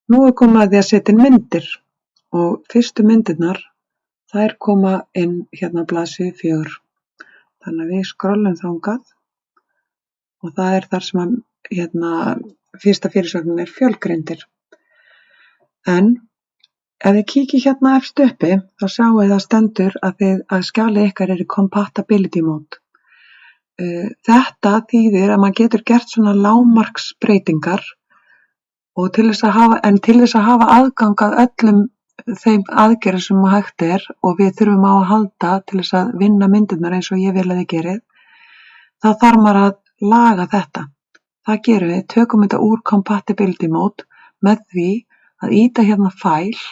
Nú komið að því að setja inn myndir og fyrstu myndirnar, þær koma inn hérna á blaðsíðu 4. Þannig að við skrollum þangað og það þar sem að fyrsta fyrirsögnin fjölgreindir. En ef þið kíkið hérna efst uppi, þá sjáið það stendur að skjalið ykkar í compatibility mode. Þetta þýðir að maður getur gert svona lágmarksbreytingar og til þess að hafa aðgang að öllum þeim aðgerðum sem hægt og við þurfum á að halda til þess að vinna myndirnar eins og ég vil að þið gerið, þá þarf maður að laga þetta. Það gerum við, tökum þetta úr compatibility mode með því að ýta hérna file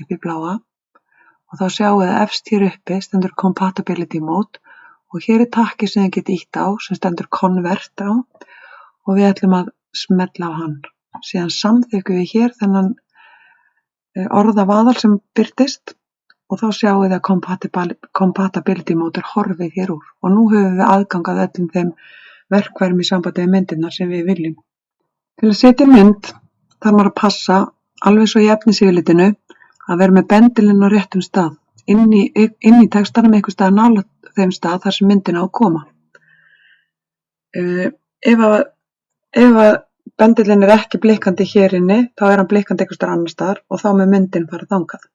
upp í bláa og þá sjáum við efst hér uppi stendur compatibility mode og hér takki sem þið getið ýtt á sem stendur convert á og við ætlum að smella á hann. Síðan samþykkum við hér þennan orðavaðal sem birtist og þá sjáum við að compatibility mode horfið hér úr og nú höfum við aðgang að öllum þeim verkfærum í sambandi við myndirnar sem við viljum. Til að setja mynd þarf maður að passa alveg svo í efnisyfirlitinu að vera með bendilinn á réttum stað inn í textanum einhvers staðar nálægt þeim stað þar sem myndin á að koma. Ef að bendillinn ekki blikkandi hér inni, þá hann blikkandi einhvers staðar annars staðar og þá með myndin fara þangað.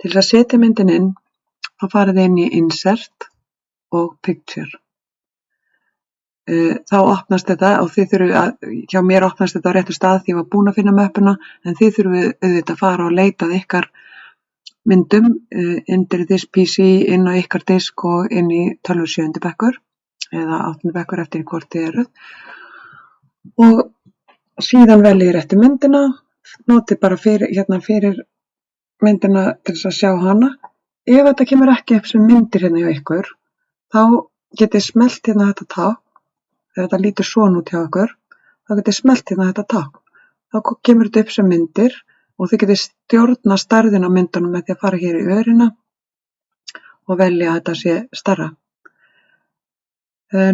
Til þess að setja myndin inn, þá farið inn í insert og picture. Þá opnast þetta og hjá mér opnast þetta á réttu stað því ég var búin að finna möppuna en þið þurfum auðvitað að fara og leita að ykkar myndum undir this PC inn á ykkar disk og inn í tölvu 7. bekkur eða 8. bekkur eftir hvort þið eruð og síðan veljið réttu myndina, notið bara fyrir myndina til þess að sjá hana. Ef þetta kemur ekki upp sem myndir hérna hjá ykkur, þá getið smellt hérna þetta tákn. Þegar þetta lítur svona út hjá ykkur, þá getið smellt hérna þetta tákn. Þá kemur þetta upp sem myndir og þið getið stjórna stærðin á myndunum með því að fara hér í örina og velja að þetta sé stærra.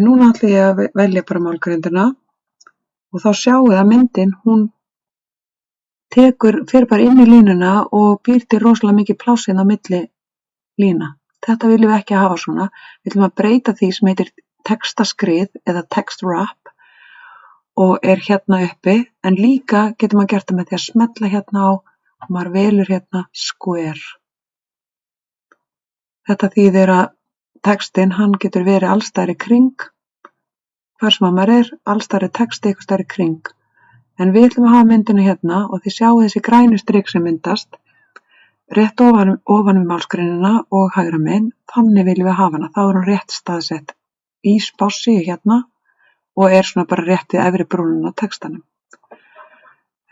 Núna ætla ég að velja bara málgreindina og þá sjáum við að myndin, hún fer bara inn í línuna og býr til rosalega mikið pláss inn á milli lína. Þetta viljum við ekki hafa svona. Við viljum að breyta því sem heitir textaskrið eða text wrap og hérna uppi, en líka getur maður gert það með því að smella hérna á og maður velur hérna square. Þetta þýðir að textin, hann getur verið alls staðar í kring, hvar sem maður alls staðar texti eitthvað staðar í kring. En við ætlum að hafa myndina hérna og þið sjáu þessi grænu strik sem myndast rétt ofan við málsgreinina og hægra megin, þannig viljum við hafa hana. Þá hún rétt staðsett í spássi hérna og svona bara rétt við efri brúnina á textanum.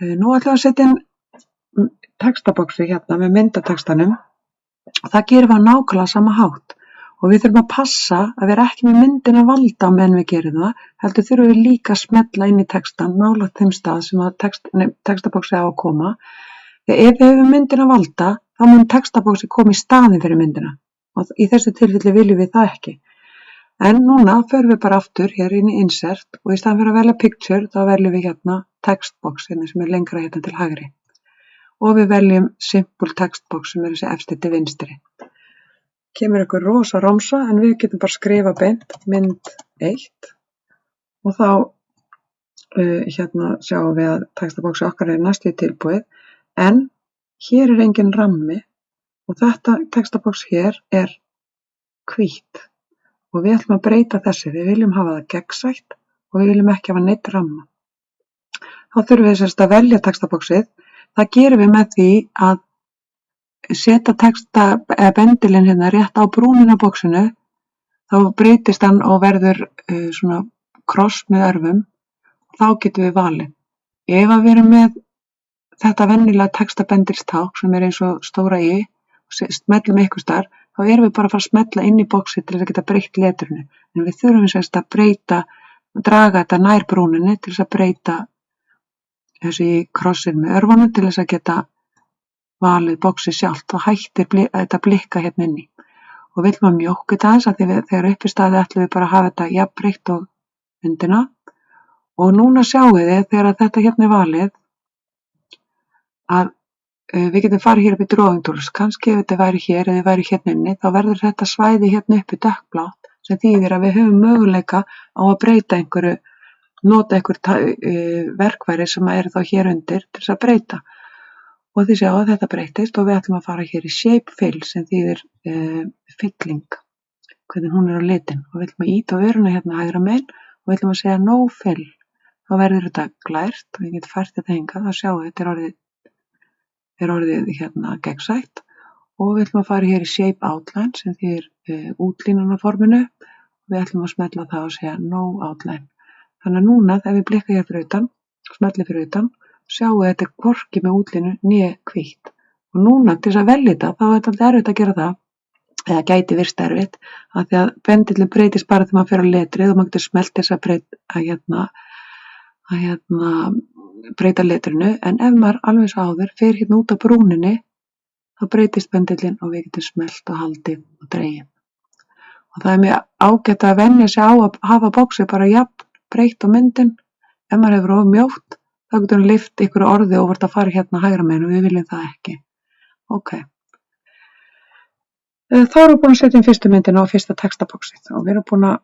Nú ætlum við að setja inn textaboxi hérna með myndatextanum. Það gerum við á nákvæmlega sama hátt og við þurfum að passa að vera ekki með myndina valda á meðan við gerum það, heldur þurfum við líka að smella inn í textan nálægt þeim stað sem að textaboxi á að koma. Ef við hefum myndina valda, þá mun textaboxi koma í staðinn fyrir myndina og í þessu tilfelli viljum við það ekki. En núna förum við bara aftur hér inn í insert og í staðinn fyrir að velja picture, þá veljum við hérna textbox hérna sem lengra hérna til hægri. Og við veljum simple textbox sem þessi efsti til vinstri. Kemur ykkur rosa romsa en við getum bara skrifa beint mynd 1 og þá hérna sjáum við að textaboxi okkar næstu tilbúið en hér engin rammi og þetta textabox hér hvítt og við ætlum að breyta þessu, við viljum hafa það gegnsætt og við viljum ekki hafa neitt ramma. Þá þurfum við sérst að velja textaboxið, það gerum við með því að setja bendilinn hérna rétt á brúnina á boxinu, þá breytist hann og verður svona kross með örfum, þá getum við valið. Ef við erum með þetta venjulega textabendilstákn sem eins og stóra í, smellum einhvers staðar, þá erum við bara að fara að smella inn í boxið til þess að geta breytt letrinu. En við þurfum sérst að draga þetta nær brúninni til þess að breyta þessi krossin með örfunum til þess að geta valið boxið sjálft, þá hættir þetta blikka hérna inni. Og viljum að mjókka þetta aðeins að því þegar uppi staði ætlum við bara að hafa þetta jafnbreytt og myndina. Og núna sjáum við þegar þetta hérna valið að við getum farið hér upp í drawing tools, kannski ef þetta væri hér eða væri hérna inni, þá verður þetta svæði hérna uppi dökkblátt sem þýðir að við höfum möguleika á að breyta einhverju, nota einhver verkfæri sem eru þá hér undir til þess að breyta. Og þið sjáu að þetta breytist og við ætlum að fara hér í shape fill sem þýðir fylling, hvernig hún á litin. Og við ætlum að ýta á öruna hérna hægra megin og við ætlum að segja no fill. Þá verður þetta glært og ég get fært þetta hingað, þá sjáu þetta er orðið hérna gegnsætt. Og við ætlum að fara hér í shape outline sem þýðir útlínunarforminu. Við ætlum að smella það og segja no outline. Þannig að núna þegar við blikka hér fyrir utan, smelli fyrir utan, sjáu að þetta er hvorki með útlínu né hvítt. Og núna til þess að velja þetta, þá er þetta alltaf erfitt að gera það, eða gæti virst erfitt, af því að pendillinn breytist bara þegar maður fer á letrið og maður getur smellt þess að breyta letrinu, en ef maður alveg svo áður fer hérna út af brúninni, þá breytist pendillinn og við getum smellt og haldið og dregið. Og það er mjög ágætt að venja sig á að hafa boxið bara jafn breytt á myndin. Ef maður hefur of mjótt, þá getur hann lyft ykkur orði og vart að fara hérna hægra megin og við viljum það ekki. Ok. Þá erum við búin að setja inn fyrstu myndina og fyrsta textaboxið og við erum búin að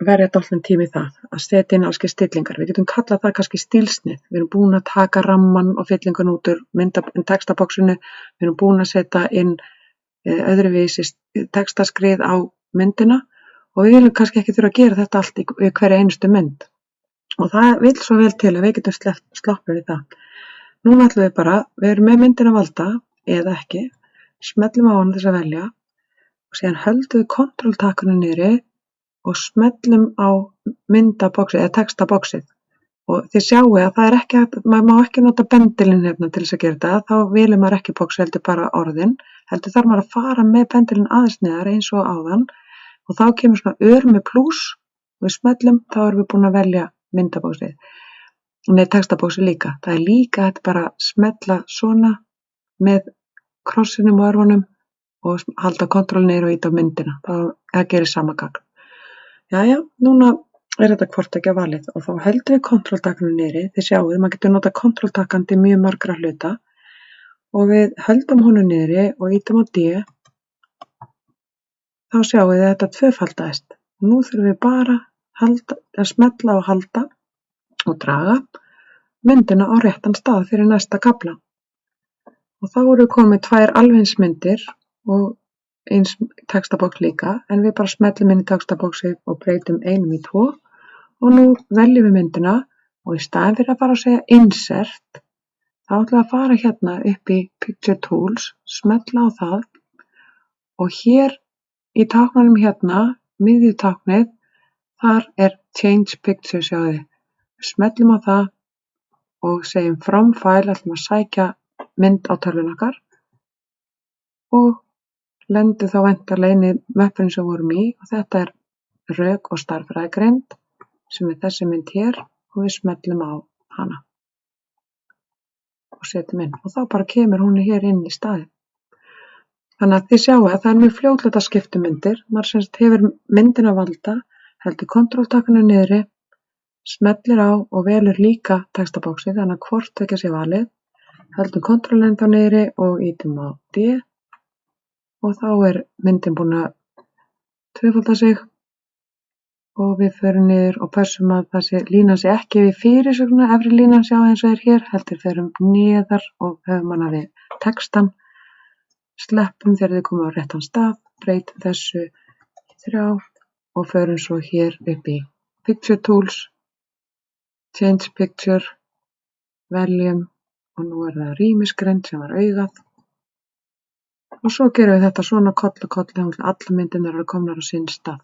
verja dálítinn tíma í það, að setja inn alls kyns stillingar. Við getum kallað það kannski stílsnið. Við erum búin að taka ramman og fyllingun út úr textaboxinu. Við erum búin að setja inn öðruvísi textaskrið á myndina og við viljum kannski ekki þurfa að gera þetta allt í hverja einustu mynd. Og það vill svo vel til að við getum sloppið við það. Núna ætlum við bara, við erum með myndina valda eða ekki, smellum á hana þess að velja og síðan höldum við kontrolltakinu niðri og smellum á myndaboxið eða textaboxið. Og þið sjáu að það er ekki hægt, maður má ekki nota pendilinn hérna til þess að gera þetta, þá viljum maður ekki boxa heldur bara orðin, heldur þarf maður að fara með pendilinn aðeins neðar eins og áðan og þá kemur svona ör með plús og við smellum, þá erum við búin að velja myndabóksið. Nei, textabóksið líka. Það er líka hægt bara að smella svona með krossinum og örfunum og halda kontroll niður og ýta á myndina. Það gerir sama gagn. Jæja, núna er þetta hvort ekki valið og þá heldum við kontrolltakanu niðri. Þið sjáuð, maður getur nota kontrolltakan til mjög margra hluta og við höldum honum niðri og ýtum á D. Þá sjáum við að þetta tvöfaldaðist. Nú þurfum við bara að smella og halda og draga myndina á réttan stað fyrir næsta kafla. Og þá erum við komið með tvær alveg eins myndir og eins textabox líka, en við bara smellum inn í textaboxið og breytum einum í 2 og nú veljum við myndina og í staðinn fyrir að fara að segja insert, þá ætlum við að fara hérna upp í Picture Tools, smella á það og hér í táknunum hérna, miðjutáknið, þar er Change Picture, sjáðu þið. Við smellum á það og segjum From File, ætlum að sækja mynd á tölvuna okkar og lendum þá væntanlega inn í möppinu sem vorum í og þetta er rök og stærðfræðigreind sem er þessi mynd hér og við smellum á hana og setjum inn og þá bara kemur hún hér inn í staðinn. Þannig að þið sjáu að það er mjög fljótlega að skipta myndir. Maður sem hefur myndina valda, heldur kontrolltakinu niðri, smellir á og velur líka textabóksið, þannig að hvort ekki sé valið, heldur kontrollin þá niðri og ýtum á D og þá er myndin búin að tvöfalda sig og við förum niður og pössum að þessi línan sé ekki við fyrirsögnina, efri línan sjá eins og er hér, heldur förum niðar og höfum hana við textan, sleppum þegar þið komum á réttan stað, breytum þessu í 3 og förum svo hér upp í Picture Tools, Change Picture, veljum og nú er það rýmisgreind sem var augað og svo gerum við þetta svona koll og koll þegar allar myndirnar eru komnar á sinn stað.